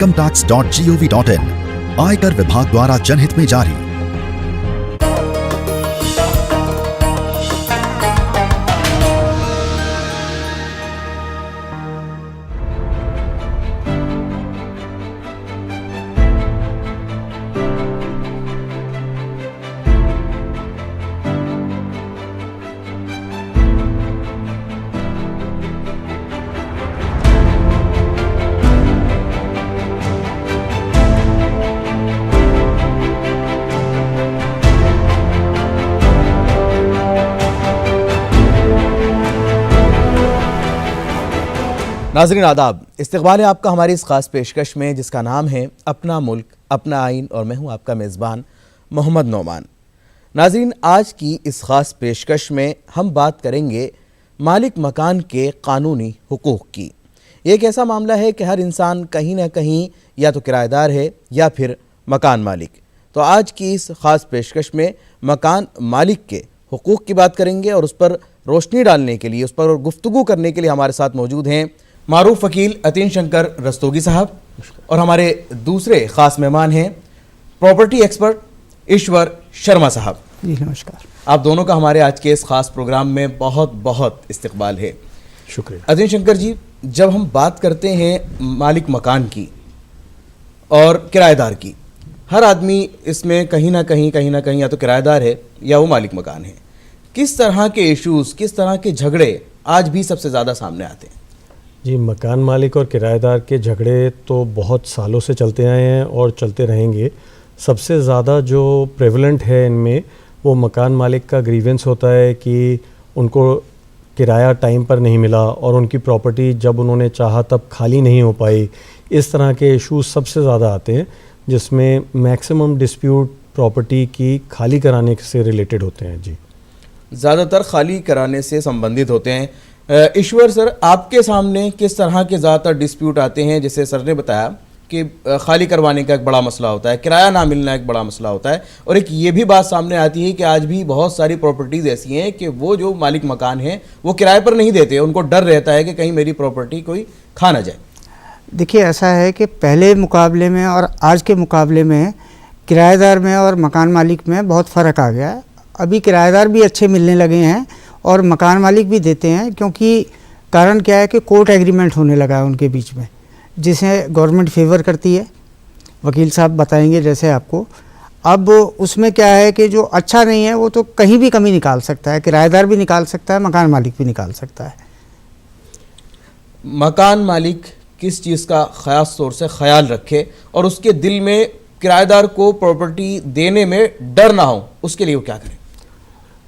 incometax.gov.in आयकर विभाग द्वारा जनहित में जारी। नाज़रीन आदाब, इस्तक़बाल है आपका हमारी इस ख़ास पेशकश में जिसका नाम है अपना मुल्क अपना आइन और मैं हूँ आपका मेज़बान मोहम्मद नौमान। नाज़रीन, आज की इस ख़ास पेशकश में हम बात करेंगे मालिक मकान के क़ानूनी हुकूक़ की। ये एक ऐसा मामला है कि हर इंसान कहीं ना कहीं या तो किराएदार है या फिर मकान मालिक। तो आज की इस ख़ास पेशकश में मकान मालिक के हुकूक़ की बात करेंगे और उस पर रोशनी डालने के लिए, उस पर गुफ्तगू करने के लिए हमारे साथ मौजूद हैं मारूफ वकील अतीन शंकर रस्तोगी साहब और हमारे दूसरे ख़ास मेहमान हैं प्रॉपर्टी एक्सपर्ट ईश्वर शर्मा साहब। जी नमस्कार। आप दोनों का हमारे आज के इस ख़ास प्रोग्राम में बहुत बहुत इस्तकबाल है। शुक्रिया। अतीन शंकर जी, जब हम बात करते हैं मालिक मकान की और किराएदार की, हर आदमी इसमें कहीं ना कहीं या तो किराएदार है या वो मालिक मकान है। किस तरह के इश्यूज़, किस तरह के झगड़े आज भी सबसे ज़्यादा सामने आते हैं? जी, मकान मालिक और किराएदार के झगड़े तो बहुत सालों से चलते आए हैं और चलते रहेंगे। सबसे ज़्यादा जो प्रेवलेंट है इनमें वो मकान मालिक का ग्रीवेंस होता है कि उनको किराया टाइम पर नहीं मिला और उनकी प्रॉपर्टी जब उन्होंने चाहा तब खाली नहीं हो पाई। इस तरह के इश्यूज सबसे ज़्यादा आते हैं जिसमें मैक्सिमम डिस्प्यूट प्रॉपर्टी की खाली कराने से रिलेटेड होते हैं। जी, ज़्यादातर खाली कराने से संबंधित होते हैं। ईश्वर सर, आपके सामने किस तरह के ज़्यादातर डिस्प्यूट आते हैं? जैसे सर ने बताया कि खाली करवाने का एक बड़ा मसला होता है, किराया ना मिलना एक बड़ा मसला होता है, और एक ये भी बात सामने आती है कि आज भी बहुत सारी प्रॉपर्टीज़ ऐसी हैं कि वो जो मालिक मकान हैं वो किराए पर नहीं देते, उनको डर रहता है कि कहीं मेरी प्रॉपर्टी कोई खा ना जाए। देखिए, ऐसा है कि पहले मुकाबले में और आज के मुकाबले में किराएदार में और मकान मालिक में बहुत फ़र्क आ गया है। अभी किराएदार भी अच्छे मिलने लगे हैं और मकान मालिक भी देते हैं, क्योंकि कारण क्या है कि कोर्ट एग्रीमेंट होने लगा है उनके बीच में, जिसे गवर्नमेंट फेवर करती है। वकील साहब बताएंगे जैसे आपको। अब उसमें क्या है कि जो अच्छा नहीं है वो तो कहीं भी कमी निकाल सकता है, किराएदार भी निकाल सकता है, मकान मालिक भी निकाल सकता है। मकान मालिक किस चीज़ का ख़ास तौर से ख्याल रखे और उसके दिल में किराएदार को प्रॉपर्टी देने में डर ना हो, उसके लिए वो क्या करें?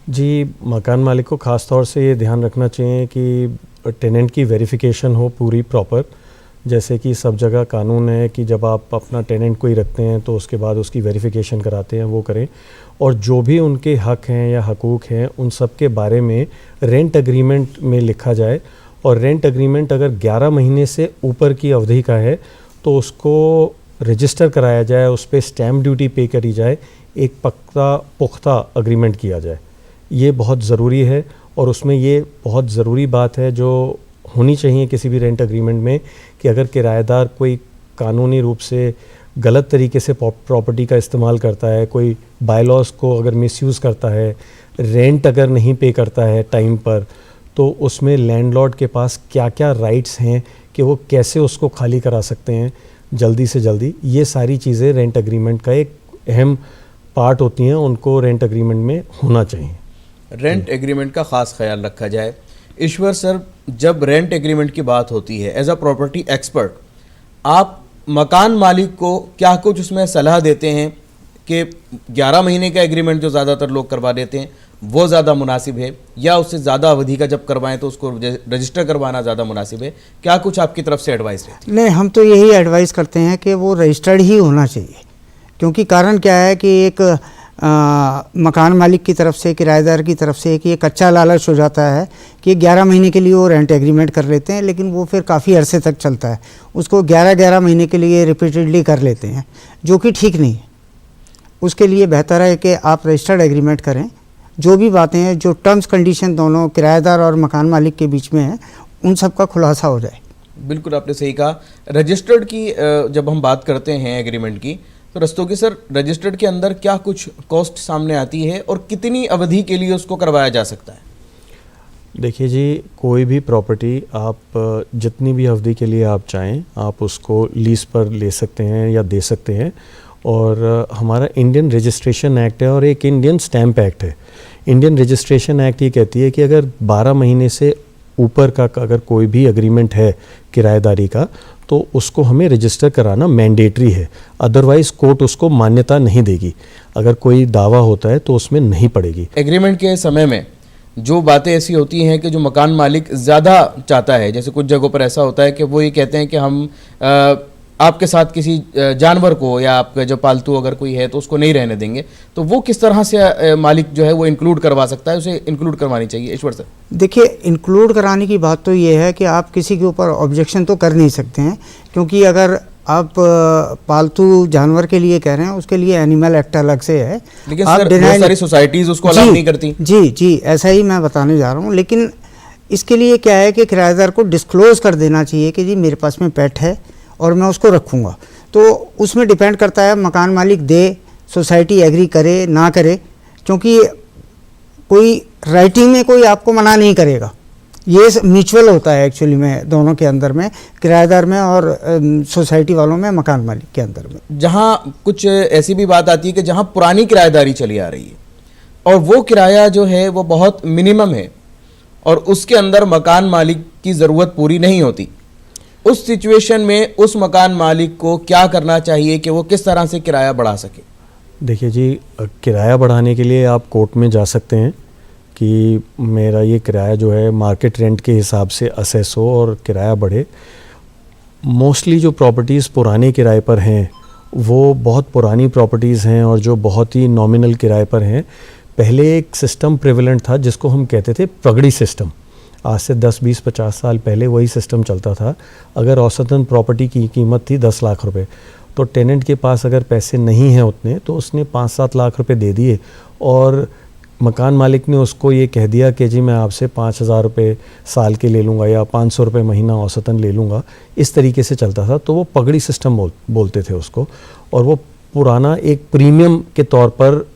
जी, मकान मालिक को ख़ास तौर से ये ध्यान रखना चाहिए कि टेनेंट की वेरिफिकेशन हो पूरी प्रॉपर। जैसे कि सब जगह कानून है कि जब आप अपना टेनेंट कोई रखते हैं तो उसके बाद उसकी वेरिफिकेशन कराते हैं, वो करें। और जो भी उनके हक हैं या हकूक़ हैं उन सब के बारे में रेंट एग्रीमेंट में लिखा जाए। और रेंट एग्रीमेंट अगर 11 महीने से ऊपर की अवधि का है तो उसको रजिस्टर कराया जाए, उस पर स्टैम्प ड्यूटी पे करी जाए, एक पुख्ता अग्रीमेंट किया जाए। ये बहुत ज़रूरी है और उसमें ये बहुत ज़रूरी बात है जो होनी चाहिए किसी भी रेंट एग्रीमेंट में कि अगर किराएदार कोई कानूनी रूप से गलत तरीके से प्रॉपर्टी का इस्तेमाल करता है, कोई बायलॉज को अगर मिसयूज़ करता है, रेंट अगर नहीं पे करता है टाइम पर, तो उसमें लैंडलॉर्ड के पास क्या क्या राइट्स हैं कि वो कैसे उसको खाली करा सकते हैं जल्दी से जल्दी। ये सारी चीज़ें रेंट एग्रीमेंट का एक अहम पार्ट होती हैं, उनको रेंट एग्रीमेंट में होना चाहिए। रेंट एग्रीमेंट का ख़ास ख्याल रखा जाए। ईश्वर सर, जब रेंट एग्रीमेंट की बात होती है, एज अ प्रॉपर्टी एक्सपर्ट आप मकान मालिक को क्या कुछ उसमें सलाह देते हैं कि 11 महीने का एग्रीमेंट जो ज़्यादातर लोग करवा देते हैं वो ज़्यादा मुनासिब है, या उससे ज़्यादा अवधि का जब करवाएं तो उसको रजिस्टर करवाना ज़्यादा मुनासिब है? क्या कुछ आपकी तरफ से एडवाइस रहती है? नहीं, हम तो यही एडवाइस करते हैं कि वो रजिस्टर्ड ही होना चाहिए, क्योंकि कारण क्या है कि एक मकान मालिक की तरफ से, किराएदार की तरफ से एक ये कच्चा लालच हो जाता है कि 11 महीने के लिए वो रेंट एग्रीमेंट कर लेते हैं, लेकिन वो फिर काफ़ी अरसे तक चलता है। उसको 11-11 महीने के लिए रिपीटेडली कर लेते हैं, जो कि ठीक नहीं है। उसके लिए बेहतर है कि आप रजिस्टर्ड एग्रीमेंट करें। जो भी बातें हैं, जो टर्म्स कंडीशन दोनों किराएदार और मकान मालिक के बीच में है, उन सब का खुलासा हो जाए। बिल्कुल आपने सही कहा। रजिस्टर्ड की जब हम बात करते हैं एग्रीमेंट की, तो रस्तोगी सर, रजिस्टर्ड के अंदर क्या कुछ कॉस्ट सामने आती है और कितनी अवधि के लिए उसको करवाया जा सकता है? देखिए जी, कोई भी प्रॉपर्टी आप जितनी भी अवधि के लिए आप चाहें आप उसको लीज पर ले सकते हैं या दे सकते हैं। और हमारा इंडियन रजिस्ट्रेशन एक्ट है और एक इंडियन स्टैम्प एक्ट है। इंडियन रजिस्ट्रेशन एक्ट ये कहती है कि अगर 12 महीने से ऊपर का अगर कोई भी एग्रीमेंट है किराएदारी का तो उसको हमें रजिस्टर कराना मैंडेटरी है, अदरवाइज़ कोर्ट उसको मान्यता नहीं देगी। अगर कोई दावा होता है तो उसमें नहीं पड़ेगी। एग्रीमेंट के समय में जो बातें ऐसी होती हैं कि जो मकान मालिक ज़्यादा चाहता है, जैसे कुछ जगहों पर ऐसा होता है कि वो ये कहते हैं कि हम आपके साथ किसी जानवर को या आपका जो पालतू अगर कोई है तो उसको नहीं रहने देंगे, तो वो किस तरह से मालिक जो है वो इंक्लूड करवा सकता है, उसे इंक्लूड करवानी चाहिए? ईश्वर सर, देखिए, इंक्लूड कराने की बात तो ये है कि आप किसी के ऊपर ऑब्जेक्शन तो कर नहीं सकते हैं, क्योंकि अगर आप पालतू जानवर के लिए कह रहे हैं उसके लिए एनिमल एक्ट अलग से है। लेकिन आप सर बहुत सारी सोसाइटीज उसको अलाउ नहीं करती। जी, ऐसा ही मैं बताने जा रहा हूँ। लेकिन इसके लिए क्या है कि किराएदार को डिस्क्लोज कर देना चाहिए कि जी मेरे पास में पेट है और मैं उसको रखूँगा। तो उसमें डिपेंड करता है मकान मालिक दे, सोसाइटी एग्री करे ना करे, क्योंकि कोई राइटिंग में कोई आपको मना नहीं करेगा। ये म्यूचुअल होता है एक्चुअली में दोनों के अंदर में, किराएदार में और सोसाइटी वालों में, मकान मालिक के अंदर में। जहाँ कुछ ऐसी भी बात आती है कि जहाँ पुरानी किराएदारी चली आ रही है और वो किराया जो है वो बहुत मिनिमम है और उसके अंदर मकान मालिक की ज़रूरत पूरी नहीं होती, उस सिचुएशन में उस मकान मालिक को क्या करना चाहिए कि वो किस तरह से किराया बढ़ा सके? देखिए जी, किराया बढ़ाने के लिए आप कोर्ट में जा सकते हैं कि मेरा ये किराया जो है मार्केट रेंट के हिसाब से असेस हो और किराया बढ़े। मोस्टली जो प्रॉपर्टीज़ पुराने किराए पर हैं वो बहुत पुरानी प्रॉपर्टीज़ हैं और जो बहुत ही नॉमिनल किराए पर हैं। पहले एक सिस्टम प्रिवेलेंट था जिसको हम कहते थे पगड़ी सिस्टम। आज से 10, 20, 50 साल पहले वही सिस्टम चलता था। अगर औसतन प्रॉपर्टी की कीमत थी 10 लाख रुपए, तो टेनेंट के पास अगर पैसे नहीं हैं उतने तो उसने 5-7 लाख रुपए दे दिए और मकान मालिक ने उसको ये कह दिया कि जी मैं आपसे 5,000 रुपये साल के ले लूँगा या 500 रुपये महीना औसतन ले लूँगा। इस तरीके से चलता था, तो वो पगड़ी सिस्टम बोलते थे उसको। और वो पुराना एक प्रीमियम के तौर पर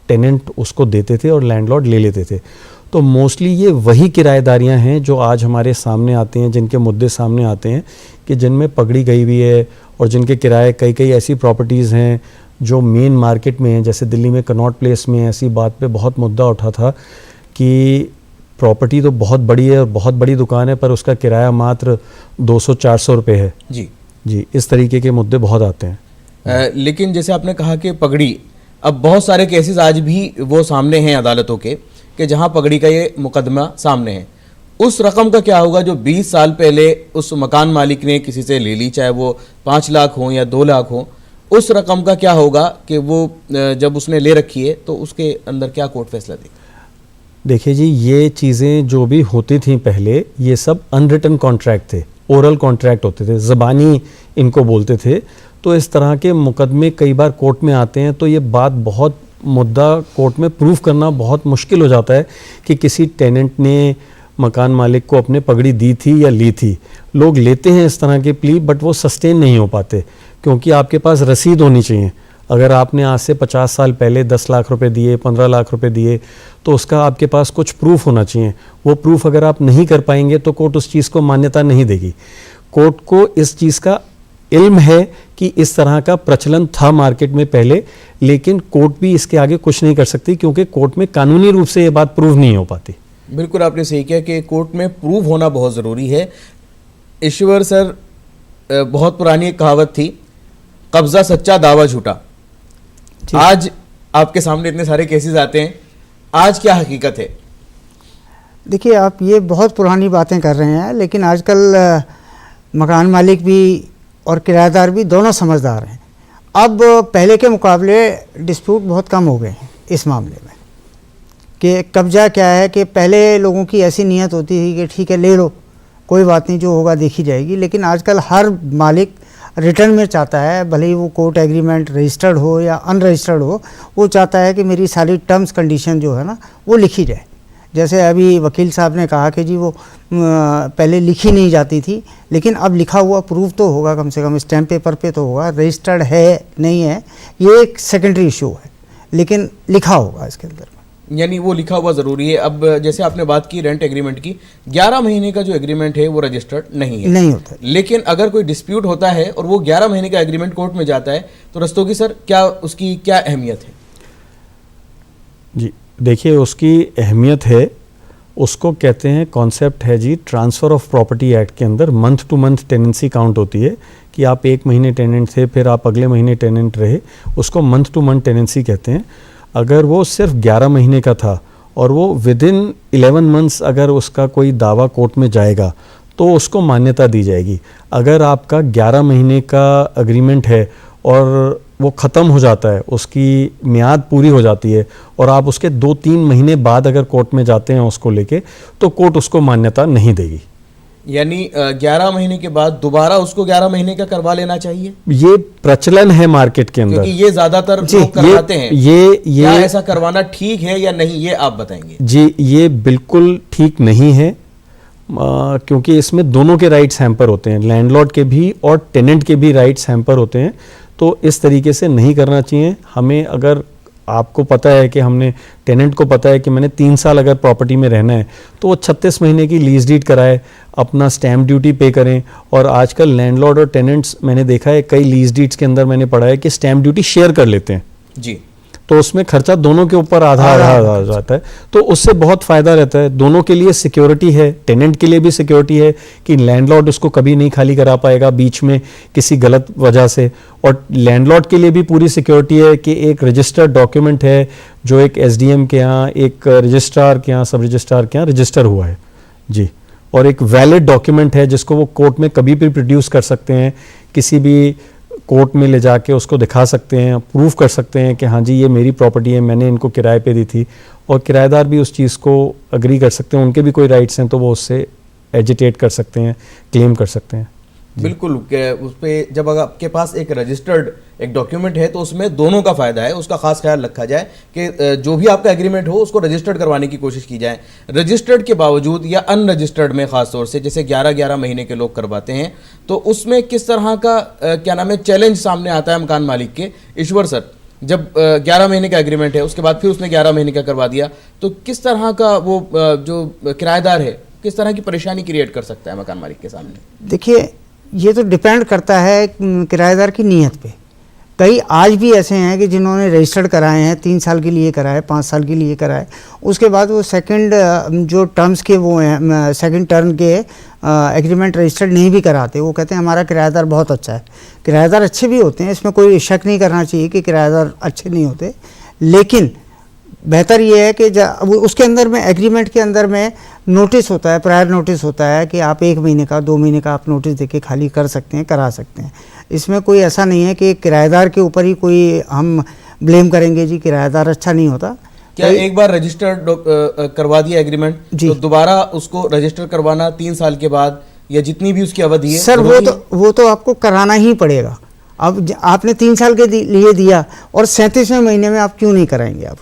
टेनेंट उसको देते थे और लैंडलॉर्ड ले लेते थे। तो मोस्टली ये वही किराएदारियाँ हैं जो आज हमारे सामने आते हैं, जिनके मुद्दे सामने आते हैं कि जिनमें पगड़ी गई हुई है और जिनके किराए कई ऐसी प्रॉपर्टीज़ हैं जो मेन मार्केट में हैं। जैसे दिल्ली में कनॉट प्लेस में ऐसी बात पे बहुत मुद्दा उठा था कि प्रॉपर्टी तो बहुत बड़ी है और बहुत बड़ी दुकान है पर उसका किराया मात्र 200-400 रुपये है। जी, इस तरीके के मुद्दे बहुत आते हैं। लेकिन जैसे आपने कहा कि पगड़ी, अब बहुत सारे केसेस आज भी वो सामने हैं अदालतों के कि जहां पगड़ी का ये मुकदमा सामने है। उस रकम का क्या होगा जो 20 साल पहले उस मकान मालिक ने किसी से ले ली, चाहे वो 5 लाख हो या 2 लाख हो, उस रकम का क्या होगा कि वो जब उसने ले रखी है तो उसके अंदर क्या कोर्ट फैसला देगा? देखिए जी, ये चीज़ें जो भी होती थी पहले, ये सब अनरिटन कॉन्ट्रैक्ट थे, ओरल कॉन्ट्रैक्ट होते थे, ज़बानी इनको बोलते थे। तो इस तरह के मुकदमे कई बार कोर्ट में आते हैं तो ये बात बहुत मुद्दा कोर्ट में प्रूफ करना बहुत मुश्किल हो जाता है कि किसी टेनेंट ने मकान मालिक को अपने पगड़ी दी थी या ली थी। लोग लेते हैं इस तरह के प्ली बट वो सस्टेन नहीं हो पाते, क्योंकि आपके पास रसीद होनी चाहिए। अगर आपने आज से 50 साल पहले 10 लाख रुपए दिए, 15 लाख रुपए दिए, तो उसका आपके पास कुछ प्रूफ होना चाहिए। वो प्रूफ अगर आप नहीं कर पाएंगे तो कोर्ट उस चीज़ को मान्यता नहीं देगी। कोर्ट को इस चीज़ का इल्म है कि इस तरह का प्रचलन था मार्केट में पहले, लेकिन कोर्ट भी इसके आगे कुछ नहीं कर सकती क्योंकि कोर्ट में कानूनी रूप से ये बात प्रूव नहीं हो पाती। बिल्कुल आपने सही किया कि कोर्ट में प्रूव होना बहुत ज़रूरी है। ईश्वर सर, बहुत पुरानी एक कहावत थी, कब्जा सच्चा दावा झूठा। आज आपके सामने इतने सारे केसेस आते हैं, आज क्या हकीकत है? देखिए, आप ये बहुत पुरानी बातें कर रहे हैं, लेकिन आजकल मकान मालिक भी और किराएदार भी दोनों समझदार हैं। अब पहले के मुकाबले डिस्प्यूट बहुत कम हो गए हैं इस मामले में। कि कब्जा क्या है कि पहले लोगों की ऐसी नीयत होती थी कि ठीक है ले लो, कोई बात नहीं, जो होगा देखी जाएगी। लेकिन आजकल हर मालिक रिटर्न में चाहता है, भले ही वो कोर्ट एग्रीमेंट रजिस्टर्ड हो या अनरजिस्टर्ड हो, वो चाहता है कि मेरी सारी टर्म्स कंडीशन जो है ना वो लिखी जाए। जैसे अभी वकील साहब ने कहा कि जी वो पहले लिखी नहीं जाती थी, लेकिन अब लिखा हुआ प्रूफ तो होगा, कम से कम स्टैम्प पेपर पे तो होगा, रजिस्टर्ड है नहीं है ये एक सेकेंडरी इशू है, लेकिन लिखा होगा इसके अंदर। यानी वो लिखा हुआ ज़रूरी है। अब जैसे आपने बात की रेंट एग्रीमेंट की, 11 महीने का जो एग्रीमेंट है वो रजिस्टर्ड नहीं है, नहीं होता। लेकिन अगर कोई डिस्प्यूट होता है और वो 11 महीने का एग्रीमेंट कोर्ट में जाता है तो रस्तोगी सर क्या उसकी क्या अहमियत है? जी देखिए, उसकी अहमियत है, उसको कहते हैं, कॉन्सेप्ट है जी ट्रांसफ़र ऑफ प्रॉपर्टी एक्ट के अंदर month two month tenancy count होती है कि आप 1 महीने टेनेंट थे, फिर आप अगले महीने टेनेंट रहे, उसको मंथ टू मंथ टेनेंसी कहते हैं। अगर वो सिर्फ 11 महीने का था और वो विद इन 11 मंथ्स अगर उसका कोई दावा कोर्ट में जाएगा तो उसको मान्यता दी जाएगी। अगर आपका 11 महीने का एग्रीमेंट है और वो ख़त्म हो जाता है, उसकी मियाद पूरी हो जाती है और आप उसके 2-3 महीने बाद अगर कोर्ट में जाते हैं उसको लेके, तो कोर्ट उसको मान्यता नहीं देगी। यानी 11 महीने के बाद दोबारा उसको 11 महीने का करवा लेना चाहिए। ये प्रचलन है मार्केट के अंदर, क्योंकि ये ज्यादातर लोग करवाते हैं। ये क्या ऐसा करवाना ठीक है या नहीं, ये आप बताएंगे? जी ये बिल्कुल ठीक नहीं है, क्योंकि इसमें दोनों के राइट्स हैम्पर होते हैं, लैंडलॉर्ड के भी और टेनेंट के भी राइट्स हैम्पर होते हैं। तो इस तरीके से नहीं करना चाहिए। हमें, अगर आपको पता है कि हमने, टेनेंट को पता है कि मैंने 3 साल अगर प्रॉपर्टी में रहना है, तो वो 36 महीने की लीज डीड कराए, अपना स्टैम्प ड्यूटी पे करें। और आजकल लैंडलॉर्ड और टेनेंट्स, मैंने देखा है कई लीज डीड्स के अंदर मैंने पढ़ा है कि स्टैम्प ड्यूटी शेयर कर लेते हैं जी, तो उसमें खर्चा दोनों के ऊपर आधा आ जाता है, तो उससे बहुत फ़ायदा रहता है। दोनों के लिए सिक्योरिटी है, टेनेंट के लिए भी सिक्योरिटी है कि लैंडलॉर्ड उसको कभी नहीं खाली करा पाएगा बीच में किसी गलत वजह से, और लैंडलॉर्ड के लिए भी पूरी सिक्योरिटी है कि एक रजिस्टर्ड डॉक्यूमेंट है जो एक एसडीएम के यहाँ, एक रजिस्ट्रार के यहाँ, सब रजिस्ट्रार के यहाँ रजिस्टर हुआ है जी, और एक वैलिड डॉक्यूमेंट है जिसको वो कोर्ट में कभी भी प्रोड्यूस कर सकते हैं, किसी भी कोर्ट में ले जाके उसको दिखा सकते हैं, प्रूफ कर सकते हैं कि हाँ जी ये मेरी प्रॉपर्टी है, मैंने इनको किराए पे दी थी। और किराएदार भी उस चीज़ को अग्री कर सकते हैं, उनके भी कोई राइट्स हैं तो वो उससे एजिटेट कर सकते हैं, क्लेम कर सकते हैं। बिल्कुल। उस पर जब अगर आपके पास एक रजिस्टर्ड एक डॉक्यूमेंट है तो उसमें दोनों का फायदा है, उसका खास ख्याल रखा जाए कि जो भी आपका एग्रीमेंट हो उसको रजिस्टर्ड करवाने की कोशिश की जाए। रजिस्टर्ड के बावजूद या अनरजिस्टर्ड में खास तौर से जैसे 11-11 महीने के लोग करवाते हैं, तो उसमें किस तरह का क्या नाम है चैलेंज सामने आता है मकान मालिक के? ईश्वर सर, जब 11 महीने का एग्रीमेंट है उसके बाद फिर उसने 11 महीने का करवा दिया, तो किस तरह का वो जो किराएदार है किस तरह की परेशानी क्रिएट कर सकता है मकान मालिक के सामने? देखिए, ये तो डिपेंड करता है किराएदार की नीयत पे। कई आज भी ऐसे हैं कि जिन्होंने रजिस्टर्ड कराए हैं, 3 साल के लिए कराए, 5 साल के लिए कराए, उसके बाद वो सेकंड जो टर्म्स के वो हैं, सेकंड टर्म के एग्रीमेंट रजिस्टर्ड नहीं भी कराते। वो कहते हैं हमारा किराएदार बहुत अच्छा है। किराएदार अच्छे भी होते हैं, इसमें कोई शक नहीं करना चाहिए कि किराएदार अच्छे नहीं होते, लेकिन बेहतर ये है कि उसके अंदर में, एग्रीमेंट के अंदर में नोटिस होता है, प्रायर नोटिस होता है कि आप 1 महीने का, 2 महीने का आप नोटिस देके खाली कर सकते हैं, करा सकते हैं। इसमें कोई ऐसा नहीं है कि किराएदार के ऊपर ही कोई हम ब्लेम करेंगे जी किराएदार अच्छा नहीं होता। क्या एक बार रजिस्टर्ड करवा दिया एग्रीमेंट तो दोबारा उसको रजिस्टर करवाना 3 साल के बाद या जितनी भी उसकी अवधि है? सर वो तो आपको कराना ही पड़ेगा। अब आपने 3 साल के लिए दिया और 37वें महीने में आप क्यों नहीं कराएंगे? आप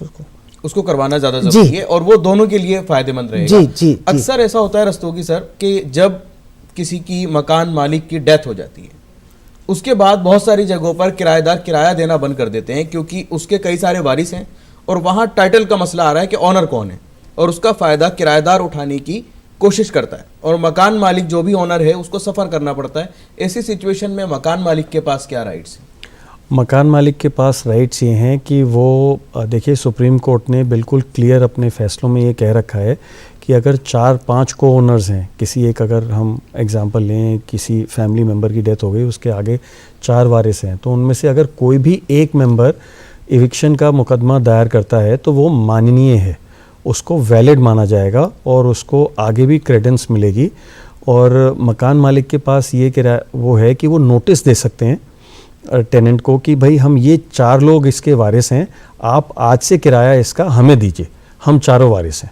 उसको करवाना ज्यादा जरूरी है और वो दोनों के लिए फायदेमंद रहेगा। जी। अक्सर ऐसा होता है रस्तोगी सर कि जब किसी की मकान मालिक की डेथ हो जाती है, उसके बाद बहुत सारी जगहों पर किराएदार किराया देना बंद कर देते हैं क्योंकि उसके कई सारे वारिस हैं और वहाँ टाइटल का मसला आ रहा है कि ऑनर कौन है, और उसका फ़ायदा किराएदार उठाने की कोशिश करता है और मकान मालिक जो भी ऑनर है उसको सफ़र करना पड़ता है। ऐसी सिचुएशन में मकान मालिक के पास क्या राइट्स हैं? मकान मालिक के पास राइट्स ये हैं कि वो, देखिए सुप्रीम कोर्ट ने बिल्कुल क्लियर अपने फैसलों में ये कह रखा है कि अगर 4-5 को ओनर्स हैं, किसी एक, अगर हम एग्जांपल लें, किसी फैमिली मेम्बर की डेथ हो गई, उसके आगे 4 वारिस हैं, तो उनमें से अगर कोई भी एक मेंबर इविक्शन का मुकदमा दायर करता है तो वो माननीय है, उसको वैलिड माना जाएगा और उसको आगे भी क्रेडेंस मिलेगी। और मकान मालिक के पास ये वो है कि वो नोटिस दे सकते हैं टेनेंट को कि भाई हम ये 4 लोग इसके वारिस हैं, आप आज से किराया इसका हमें दीजिए, हम चारों वारिस हैं।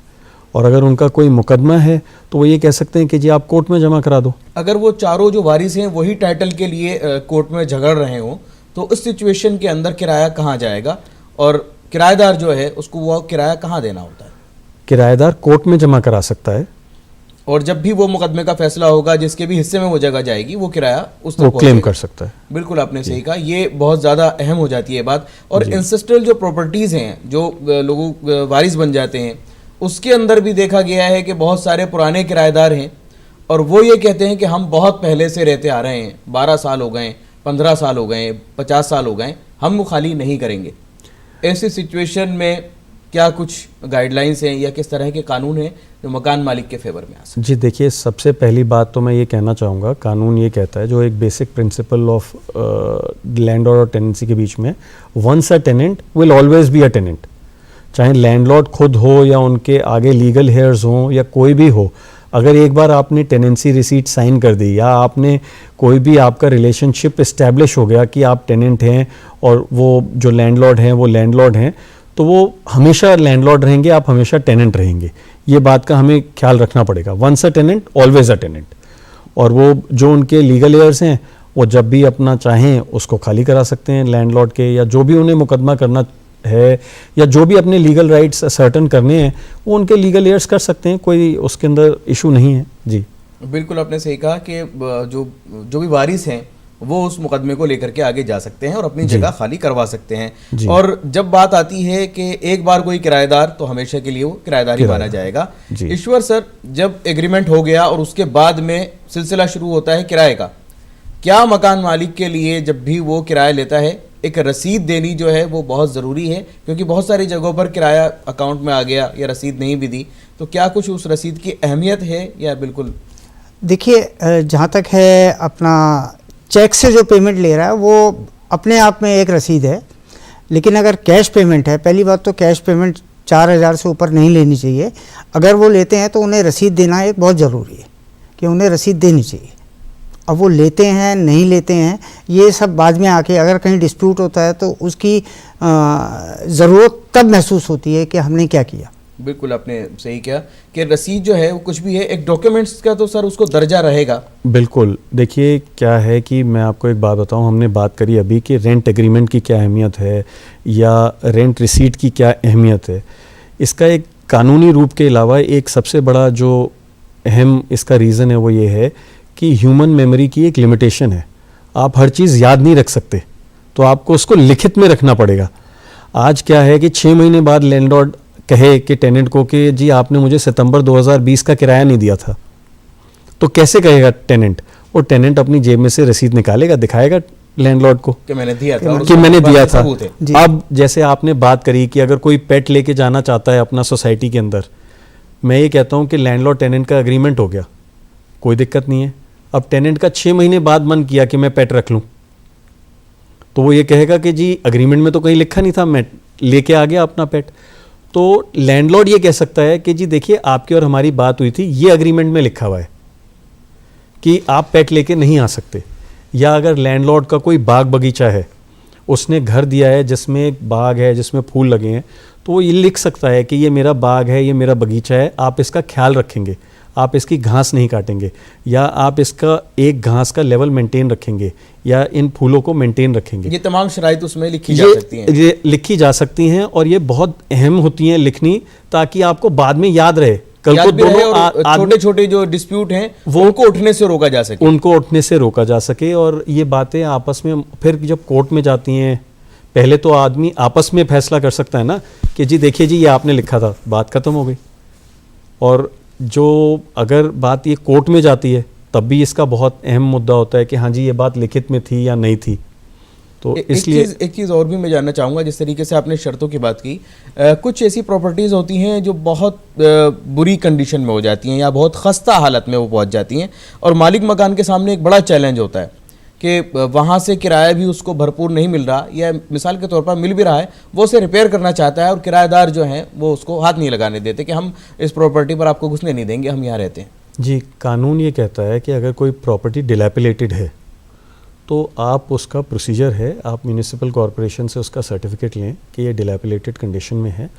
और अगर उनका कोई मुकदमा है तो वो ये कह सकते हैं कि जी आप कोर्ट में जमा करा दो। अगर वो चारों जो वारिस हैं वही टाइटल के लिए कोर्ट में झगड़ रहे हों तो इस सिचुएशन के अंदर किराया कहाँ जाएगा और किराएदार जो है उसको वो किराया कहाँ देना होता है? किराएदार कोर्ट में जमा करा सकता है, और जब भी वो मुकदमे का फैसला होगा जिसके भी हिस्से में वो जगह जाएगी वो किराया उस तक वो क्लेम पहुंचेगा। कर सकता है। बिल्कुल आपने सही कहा, ये बहुत ज़्यादा अहम हो जाती है बात। और इंसेस्ट्रल जो प्रॉपर्टीज़ हैं जो लोगों वारिस बन जाते हैं, उसके अंदर भी देखा गया है कि बहुत सारे पुराने किराएदार हैं और वो ये कहते हैं कि हम बहुत पहले से रहते आ रहे हैं, 12 साल हो गए, 15 साल हो गए, 50 साल हो गए, हम वो खाली नहीं करेंगे। ऐसी सिचुएशन में क्या कुछ गाइडलाइंस हैं या किस तरह के कानून हैं जो मकान मालिक के फेवर में आ सकते जी देखिए, सबसे पहली बात तो मैं ये कहना चाहूँगा, कानून ये कहता है, जो एक बेसिक प्रिंसिपल ऑफ लैंडलॉर्ड और टेनेंसी के बीच में, once a tenant will always be a tenant. चाहे लैंडलॉर्ड खुद हो या उनके आगे लीगल हेयर्स हों या कोई भी हो, अगर एक बार आपने टेनेंसी रिसीट साइन कर दी या आपने कोई भी आपका रिलेशनशिप इस्टेब्लिश हो गया कि आप टेनेंट हैं और वो जो लैंडलॉर्ड हैं वो लैंडलॉर्ड हैं, तो वो हमेशा लैंडलॉर्ड रहेंगे, आप हमेशा टेनेंट रहेंगे। ये बात का हमें ख्याल रखना पड़ेगा, once a tenant always a tenant. और वो जो उनके लीगल एयर्स हैं वो जब भी अपना चाहें उसको खाली करा सकते हैं लैंडलॉर्ड के, या जो भी उन्हें मुकदमा करना है या जो भी अपने लीगल राइट्स सर्टन करने हैं वो उनके लीगल एयर्स कर सकते हैं, कोई उसके अंदर इशू नहीं है। जी बिल्कुल आपने सही कहा कि जो भी वारिस हैं वो उस मुकदमे को लेकर के आगे जा सकते हैं और अपनी जगह खाली करवा सकते हैं। और जब बात आती है कि एक बार कोई किराएदार, तो हमेशा के लिए वो किराएदार ही माना जाएगा। ईश्वर सर, जब एग्रीमेंट हो गया और उसके बाद में सिलसिला शुरू होता है किराए का, क्या मकान मालिक के लिए जब भी वो किराया लेता है एक रसीद देनी जो है वो बहुत ज़रूरी है? क्योंकि बहुत सारी जगहों पर किराया अकाउंट में आ गया या रसीद नहीं भी दी, तो क्या कुछ उस रसीद की अहमियत है या बिल्कुल? देखिए, जहाँ तक है अपना चेक से जो पेमेंट ले रहा है वो अपने आप में एक रसीद है, लेकिन अगर कैश पेमेंट है, पहली बात तो कैश पेमेंट 4,000 से ऊपर नहीं लेनी चाहिए। अगर वो लेते हैं तो उन्हें रसीद देना एक बहुत ज़रूरी है कि उन्हें रसीद देनी चाहिए। अब वो लेते हैं नहीं लेते हैं ये सब बाद में आके, अगर कहीं डिस्प्यूट होता है तो उसकी ज़रूरत तब महसूस होती है कि हमने क्या किया। बिल्कुल आपने सही किया कि रसीद जो है वो कुछ भी है, एक डॉक्यूमेंट्स का तो सर उसको दर्जा रहेगा। बिल्कुल, देखिए क्या है कि मैं आपको एक बात बताऊं, हमने बात करी अभी कि रेंट एग्रीमेंट की क्या अहमियत है या रेंट रिसीट की क्या अहमियत है। इसका एक कानूनी रूप के अलावा एक सबसे बड़ा जो अहम इसका रीज़न है वो ये है कि ह्यूमन मेमोरी की एक लिमिटेशन है। आप हर चीज़ याद नहीं रख सकते, तो आपको उसको लिखित में रखना पड़ेगा। आज क्या है कि 6 महीने बाद लैंडलॉर्ड कहे कि टेनेंट को कि जी आपने मुझे सितंबर 2020 का किराया नहीं दिया था, तो कैसे कहेगा टेनेंट? और टेनेंट अपनी जेब में से रसीद निकालेगा, दिखाएगा लैंडलॉर्ड को कि मैंने दिया था, कि मैंने दिया था। जी। अब जैसे आपने बात करी कि अगर कोई पेट लेके जाना चाहता है अपना सोसाइटी के अंदर, मैं ये कहता हूँ कि लैंडलॉर्ड टेनेंट का एग्रीमेंट हो गया, कोई दिक्कत नहीं है। अब टेनेंट का 6 महीने बाद मन किया कि मैं पेट रख लूँ, तो वो ये कहेगा कि जी एग्रीमेंट में तो कहीं लिखा नहीं था, मैं लेके आ गया अपना पेट। तो लैंडलॉर्ड ये कह सकता है कि जी देखिए आपकी और हमारी बात हुई थी, ये एग्रीमेंट में लिखा हुआ है कि आप पेट लेके नहीं आ सकते। या अगर लैंडलॉर्ड का कोई बाग बगीचा है, उसने घर दिया है जिसमें एक बाग है जिसमें फूल लगे हैं, तो वो ये लिख सकता है कि ये मेरा बाग है, ये मेरा बगीचा है, आप इसका ख्याल रखेंगे, आप इसकी घास नहीं काटेंगे, या आप इसका एक घास का लेवल मेंटेन रखेंगे, या इन फूलों को मेंटेन रखेंगे। ये तमाम शराइत उसमें लिखी जा सकती हैं। ये लिखी जा सकती हैं और ये बहुत अहम होती हैं लिखनी, ताकि आपको बाद में याद रहे। कल को दोनों छोटे छोटे जो डिस्प्यूट हैं वो उनको उठने से रोका जा सके, उनको उठने से रोका जा सके। और ये बातें आपस में फिर जब कोर्ट में जाती हैं, पहले तो आदमी आपस में फैसला कर सकता है ना कि जी देखिए जी ये आपने लिखा था, बात खत्म हो गई। और जो अगर बात ये कोर्ट में जाती है तब भी इसका बहुत अहम मुद्दा होता है कि हाँ जी ये बात लिखित में थी या नहीं थी। तो इसलिए एक चीज़ और भी मैं जानना चाहूँगा, जिस तरीके से आपने शर्तों की बात की, कुछ ऐसी प्रॉपर्टीज़ होती हैं जो बहुत बुरी कंडीशन में हो जाती हैं या बहुत खस्ता हालत में वो पहुँच जाती हैं, और मालिक मकान के सामने एक बड़ा चैलेंज होता है कि वहाँ से किराया भी उसको भरपूर नहीं मिल रहा, या मिसाल के तौर पर मिल भी रहा है, वो उसे रिपेयर करना चाहता है और किराएदार जो हैं वो उसको हाथ नहीं लगाने देते कि हम इस प्रॉपर्टी पर आपको घुसने नहीं देंगे, हम यहाँ रहते हैं। जी, कानून ये कहता है कि अगर कोई प्रॉपर्टी डिलैपिलेटेड है तो आप उसका प्रोसीजर है, आप म्यूनिसिपल कॉरपोरेशन से उसका सर्टिफिकेट लें कि ये डिलैपिलेटेड कंडीशन में है,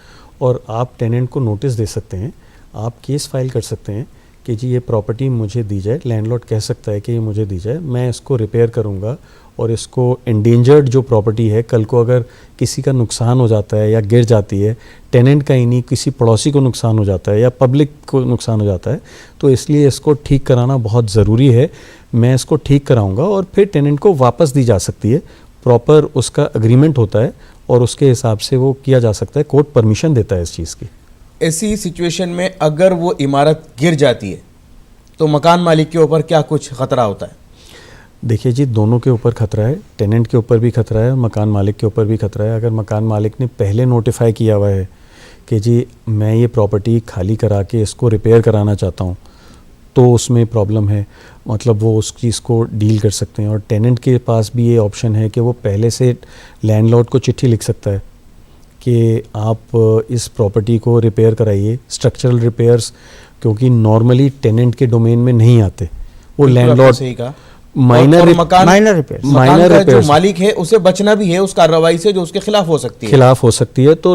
और आप टेनेंट को नोटिस दे सकते हैं, आप केस फाइल कर सकते हैं कि जी ये प्रॉपर्टी मुझे दी जाए। लैंडलॉर्ड कह सकता है कि ये मुझे दी जाए, मैं इसको रिपेयर करूँगा और इसको एंडेंजर्ड जो प्रॉपर्टी है, कल को अगर किसी का नुकसान हो जाता है या गिर जाती है, टेनेंट का ही नहीं किसी पड़ोसी को नुकसान हो जाता है या पब्लिक को नुकसान हो जाता है, तो इसलिए इसको ठीक कराना बहुत ज़रूरी है। मैं इसको ठीक कराऊंगा और फिर टेनेंट को वापस दी जा सकती है। प्रॉपर उसका एग्रीमेंट होता है और उसके हिसाब से वो किया जा सकता है। कोर्ट परमिशन देता है इस चीज़ की। ऐसी सिचुएशन में अगर वो इमारत गिर जाती है तो मकान मालिक के ऊपर क्या कुछ खतरा होता है? देखिए जी, दोनों के ऊपर खतरा है, टेनेंट के ऊपर भी खतरा है और मकान मालिक के ऊपर भी खतरा है। अगर मकान मालिक ने पहले नोटिफाई किया हुआ है कि जी मैं ये प्रॉपर्टी खाली करा के इसको रिपेयर कराना चाहता हूँ, तो उसमें प्रॉब्लम है, मतलब वो उस चीज़ को डील कर सकते हैं। और टेनेंट के पास भी ये ऑप्शन है कि वो पहले से लैंडलॉर्ड को चिट्ठी लिख सकता है कि आप इस प्रॉपर्टी को रिपेयर कराइए। स्ट्रक्चरल रिपेयर्स क्योंकि नॉर्मली टेनेंट के डोमेन में नहीं आते, वो लैंडलॉर्ड सही कहा। माइनर रिपेयर मकान का जो मालिक है उसे बचना भी है उस कार्रवाई से जो उसके खिलाफ हो सकती है। तो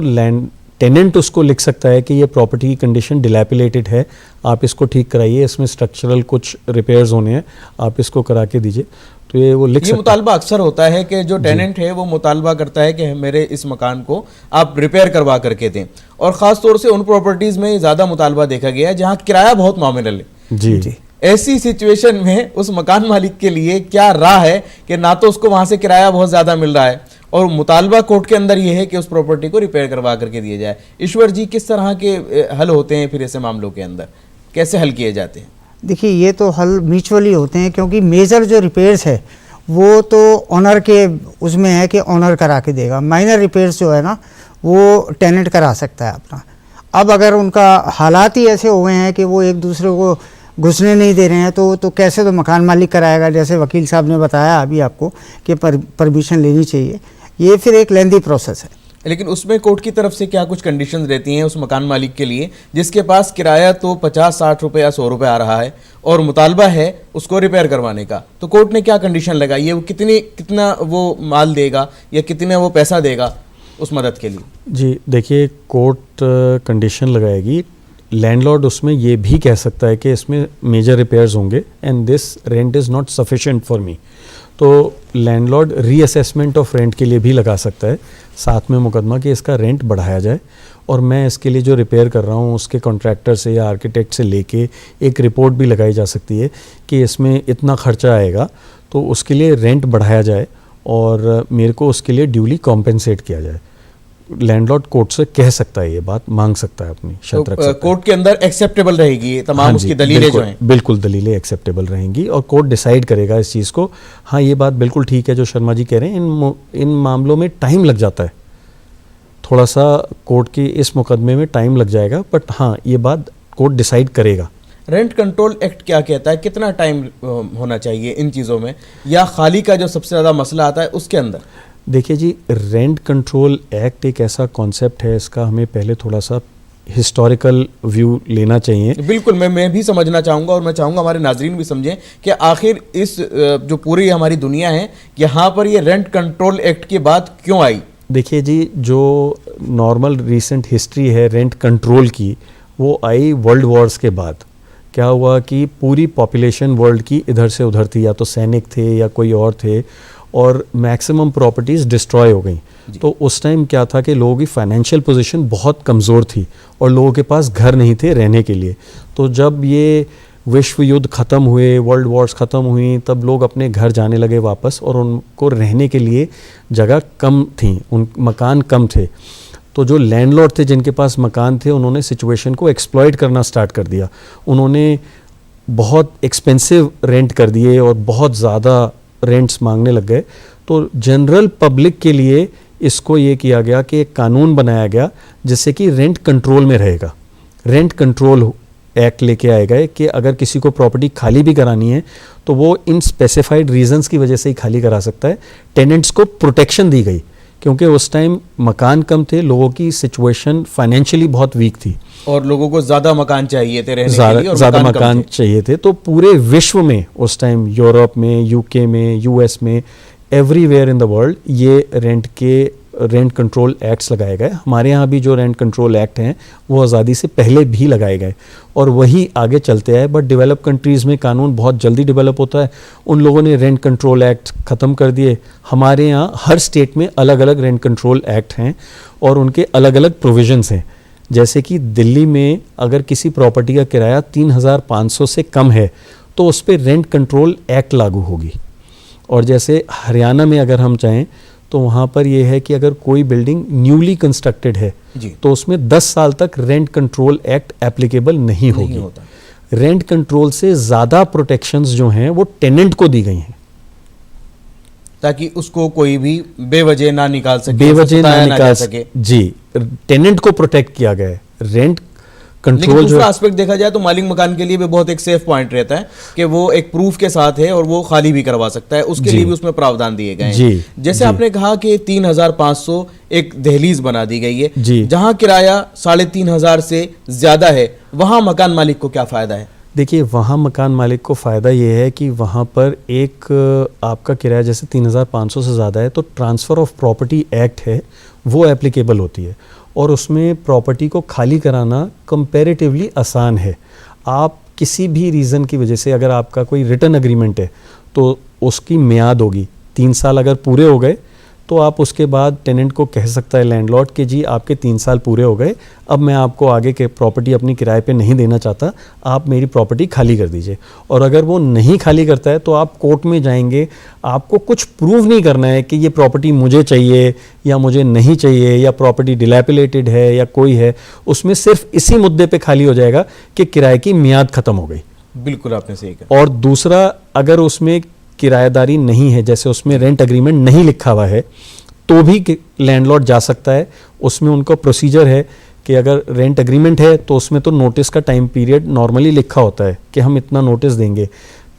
टेनेंट उसको लिख सकता है कि ये प्रॉपर्टी की कंडीशन डिलैपिलेटेड है, आप इसको ठीक कराइए, इसमें स्ट्रक्चरल कुछ रिपेयर्स होने हैं, आप इसको करा के दीजिए। तो ये वो लिख सकता है। मुतालबा अक्सर होता है कि जो टेनेंट है वो मुतालबा करता है कि मेरे इस मकान को आप रिपेयर करवा करके दें, और ख़ास तौर से उन प्रॉपर्टीज़ में ज़्यादा मुतालबा देखा गया है जहाँ किराया बहुत नॉमिनल है। जी। ऐसी सिचुएशन में उस मकान मालिक के लिए क्या राह है कि ना तो उसको वहाँ से किराया बहुत ज़्यादा मिल रहा है और मुतालबा कोर्ट के अंदर ये है कि उस प्रॉपर्टी को रिपेयर करवा करके दिया जाए। ईश्वर जी, किस तरह के हल होते हैं फिर ऐसे मामलों के अंदर, कैसे हल किए जाते हैं? देखिए, ये तो हल म्यूचुअली होते हैं, क्योंकि मेजर जो रिपेयर्स है वो तो ऑनर के उसमें है कि ऑनर करा के देगा। माइनर रिपेयर्स जो है ना वो टेनेंट करा सकता है अपना। अब अगर उनका हालात ही ऐसे हुए हैं कि वो एक दूसरे को घुसने नहीं दे रहे हैं तो कैसे तो मकान मालिक कराएगा, जैसे वकील साहब ने बताया अभी आपको कि परमिशन लेनी चाहिए। ये फिर एक लेंदी प्रोसेस है। लेकिन उसमें कोर्ट की तरफ से क्या कुछ कंडीशंस रहती हैं उस मकान मालिक के लिए जिसके पास किराया तो 50-60 रुपये या 100 रुपये आ रहा है और मुतालबा है उसको रिपेयर करवाने का, तो कोर्ट ने क्या कंडीशन लगाई है? वो कितना वो माल देगा या कितना वो पैसा देगा उस मदद के लिए? जी देखिए, कोर्ट कंडीशन लगाएगी। लैंडलॉर्ड उसमें ये भी कह सकता है कि इसमें मेजर रिपेयर्स होंगे and this rent is not sufficient for me, तो लैंडलॉर्ड रीअसेसमेंट ऑफ रेंट के लिए भी लगा सकता है साथ में मुकदमा कि इसका रेंट बढ़ाया जाए और मैं इसके लिए जो रिपेयर कर रहा हूँ उसके कॉन्ट्रैक्टर से या आर्किटेक्ट से लेके एक रिपोर्ट भी लगाई जा सकती है कि इसमें इतना खर्चा आएगा, तो उसके लिए रेंट बढ़ाया जाए और मेरे को उसके लिए ड्यूली कॉम्पेंसेट किया जाए। लैंडलॉर्ड कोर्ट से कह सकता है, ये बात मांग सकता है, अपनी शर्त रख सकता है। कोर्ट के अंदर एक्सेप्टेबल रहेगी तमाम उसकी दलीलें जो हैं? बिल्कुल दलीलें एक्सेप्टेबल रहेंगी और कोर्ट डिसाइड करेगा इस चीज़ को। हाँ, ये बात बिल्कुल ठीक है जो शर्मा जी कह रहे हैं, इन मामलों में टाइम लग जाता है, थोड़ा सा कोर्ट की इस मुकदमे में टाइम लग जाएगा, बट हाँ ये बात कोर्ट डिसाइड करेगा। रेंट कंट्रोल एक्ट क्या कहता है, कितना टाइम होना चाहिए इन चीज़ों में, या खाली का जो सबसे ज़्यादा मसला आता है उसके अंदर? देखिए जी, रेंट कंट्रोल एक्ट एक ऐसा कॉन्सेप्ट है, इसका हमें पहले थोड़ा सा हिस्टोरिकल व्यू लेना चाहिए। बिल्कुल, मैं भी समझना चाहूँगा और मैं चाहूँगा हमारे नाजरीन भी समझें कि आखिर इस जो पूरी हमारी दुनिया है यहाँ पर ये रेंट कंट्रोल एक्ट की बात क्यों आई? देखिए जी, जो नॉर्मल रिसेंट हिस्ट्री है रेंट कंट्रोल की, वो आई वर्ल्ड वॉर्स के बाद। क्या हुआ कि पूरी पॉपुलेशन वर्ल्ड की इधर से उधर थी, या तो सैनिक थे या कोई और थे, और मैक्सिमम प्रॉपर्टीज़ डिस्ट्रॉय हो गई। तो उस टाइम क्या था कि लोगों की फाइनेंशियल पोजीशन बहुत कमज़ोर थी और लोगों के पास घर नहीं थे रहने के लिए। तो जब ये विश्व युद्ध ख़त्म हुए, वर्ल्ड वॉर्स ख़त्म हुई, तब लोग अपने घर जाने लगे वापस और उनको रहने के लिए जगह कम थी, उन मकान कम थे। तो जो लैंडलॉर्ड थे जिनके पास मकान थे, उन्होंने सिचुएशन को एक्सप्लॉइट करना स्टार्ट कर दिया। उन्होंने बहुत एक्सपेंसिव रेंट कर दिए और बहुत ज़्यादा रेंट्स मांगने लग गए। तो जनरल पब्लिक के लिए इसको ये किया गया कि एक कानून बनाया गया जिससे कि रेंट कंट्रोल में रहेगा। रेंट कंट्रोल एक्ट लेके आए गए कि अगर किसी को प्रॉपर्टी खाली भी करानी है तो वो इन स्पेसिफाइड रीजंस की वजह से ही खाली करा सकता है। टेनेंट्स को प्रोटेक्शन दी गई क्योंकि उस टाइम मकान कम थे, लोगों की सिचुएशन फाइनेंशियली बहुत वीक थी और लोगों को ज़्यादा मकान चाहिए थे रहने के लिए, और ज़्यादा मकान चाहिए थे। तो पूरे विश्व में उस टाइम, यूरोप में, यूके में, यूएस में, एवरीवेयर इन द वर्ल्ड ये रेंट के रेंट कंट्रोल एक्ट्स लगाए गए। हमारे यहाँ भी जो रेंट कंट्रोल एक्ट हैं वो आज़ादी से पहले भी लगाए गए और वही आगे चलते आए। बट डेवलप कंट्रीज़ में कानून बहुत जल्दी डेवलप होता है, उन लोगों ने रेंट कंट्रोल एक्ट ख़त्म कर दिए। हमारे यहाँ हर स्टेट में अलग अलग रेंट कंट्रोल एक्ट हैं और उनके अलग अलग प्रोविजंस हैं। जैसे कि दिल्ली में अगर किसी प्रॉपर्टी का किराया 3,500 से कम है तो उस पर रेंट कंट्रोल एक्ट लागू होगी। और जैसे हरियाणा में अगर हम चाहें तो वहाँ पर यह है कि अगर कोई बिल्डिंग न्यूली कंस्ट्रक्टेड है तो उसमें 10 साल तक रेंट कंट्रोल एक्ट एप्लीकेबल नहीं होगी। रेंट कंट्रोल से ज़्यादा प्रोटेक्शंस जो हैं वो टेनेंट को दी गई हैं ताकि उसको कोई भी बेवजह ना निकाल सके, बेवजह ना निकाल सके। जी, टेनेंट को प्रोटेक्ट किया गया है। रेंट कंट्रोल जो एस्पेक्ट देखा जाए तो मालिक मकान के लिए भी बहुत एक सेफ पॉइंट रहता है कि वो एक प्रूफ के साथ है और वो खाली भी करवा सकता है, उसके लिए भी उसमें प्रावधान दिए गए हैं। जैसे आपने कहा कि 3,500 एक दहलीज बना दी गई है, जहां किराया 3,500 से ज्यादा है, वहां मकान मालिक को क्या फायदा है? देखिए, वहाँ मकान मालिक को फ़ायदा ये है कि वहाँ पर एक आपका किराया जैसे 3,500 से ज़्यादा है तो ट्रांसफ़र ऑफ प्रॉपर्टी एक्ट है वो एप्लीकेबल होती है और उसमें प्रॉपर्टी को खाली कराना कंपैरेटिवली आसान है। आप किसी भी रीज़न की वजह से अगर आपका कोई रिटर्न एग्रीमेंट है तो उसकी मियाद होगी 3 साल अगर पूरे हो गए तो आप उसके बाद टेनेंट को कह सकता है लैंडलॉर्ड कि जी आपके 3 साल पूरे हो गए, अब मैं आपको आगे के प्रॉपर्टी अपनी किराए पे नहीं देना चाहता, आप मेरी प्रॉपर्टी खाली कर दीजिए। और अगर वो नहीं खाली करता है तो आप कोर्ट में जाएंगे, आपको कुछ प्रूव नहीं करना है कि ये प्रॉपर्टी मुझे चाहिए या मुझे नहीं चाहिए या प्रॉपर्टी डिलैपिलेटेड है या कोई है, उसमें सिर्फ इसी मुद्दे पर खाली हो जाएगा कि किराए की मियाद ख़त्म हो गई। बिल्कुल आपने सही कहा। और दूसरा, अगर उसमें किराएदारी नहीं है, जैसे उसमें रेंट एग्रीमेंट नहीं लिखा हुआ है, तो भी लैंडलॉर्ड जा सकता है। उसमें उनका प्रोसीजर है कि अगर रेंट एग्रीमेंट है तो उसमें तो नोटिस का टाइम पीरियड नॉर्मली लिखा होता है कि हम इतना नोटिस देंगे,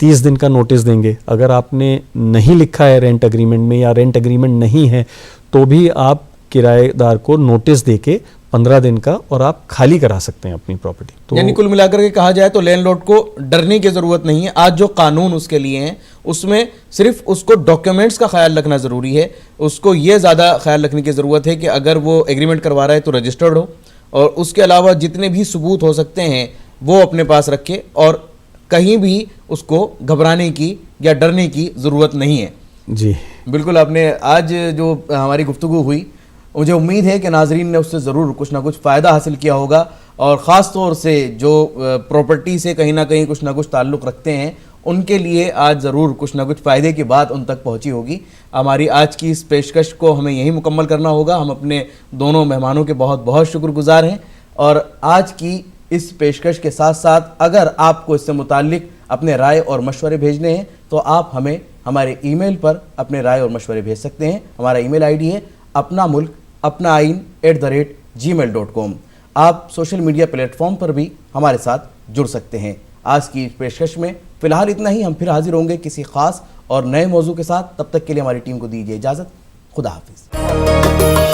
30 दिन का नोटिस देंगे। अगर आपने नहीं लिखा है रेंट एग्रीमेंट में या रेंट एग्रीमेंट नहीं है तो भी आप किराएदार को नोटिस देके 15 दिन का और आप खाली करा सकते हैं अपनी प्रॉपर्टी। तो यानी कुल मिलाकर के कहा जाए तो लैंडलॉर्ड को डरने की जरूरत नहीं है। आज जो कानून उसके लिए हैं उसमें सिर्फ उसको डॉक्यूमेंट्स का ख्याल रखना जरूरी है, उसको ये ज़्यादा ख्याल रखने की ज़रूरत है कि अगर वो एग्रीमेंट करवा रहा है तो रजिस्टर्ड हो और उसके अलावा जितने भी सबूत हो सकते हैं वो अपने पास रखे और कहीं भी उसको घबराने की या डरने की ज़रूरत नहीं है। जी बिल्कुल, आपने आज जो हमारी गुफ्तगू हुई, मुझे उम्मीद है कि नाजरीन ने उससे ज़रूर कुछ ना कुछ फ़ायदा हासिल किया होगा और ख़ास तौर से जो प्रॉपर्टी से कहीं ना कुछ ताल्लुक़ रखते हैं उनके लिए आज ज़रूर कुछ ना कुछ फ़ायदे की बात उन तक पहुंची होगी। हमारी आज की इस पेशकश को हमें यही मुकम्मल करना होगा। हम अपने दोनों मेहमानों के बहुत बहुत शुक्रगुजार हैं और आज की इस पेशकश के साथ साथ अगर आपको इससे मुताल्लिक अपने राय और मशवरे भेजने हैं तो आप हमें हमारे ईमेल पर अपने राय और मशवरे भेज सकते हैं। हमारा ईमेल आईडी है अपना मुल्क अपना आइन @gmail.com। आप सोशल मीडिया प्लेटफॉर्म पर भी हमारे साथ जुड़ सकते हैं। आज की पेशकश में फ़िलहाल इतना ही। हम फिर हाजिर होंगे किसी ख़ास और नए मौजू के साथ। तब तक के लिए हमारी टीम को दीजिए इजाज़त। खुदा हाफिज़।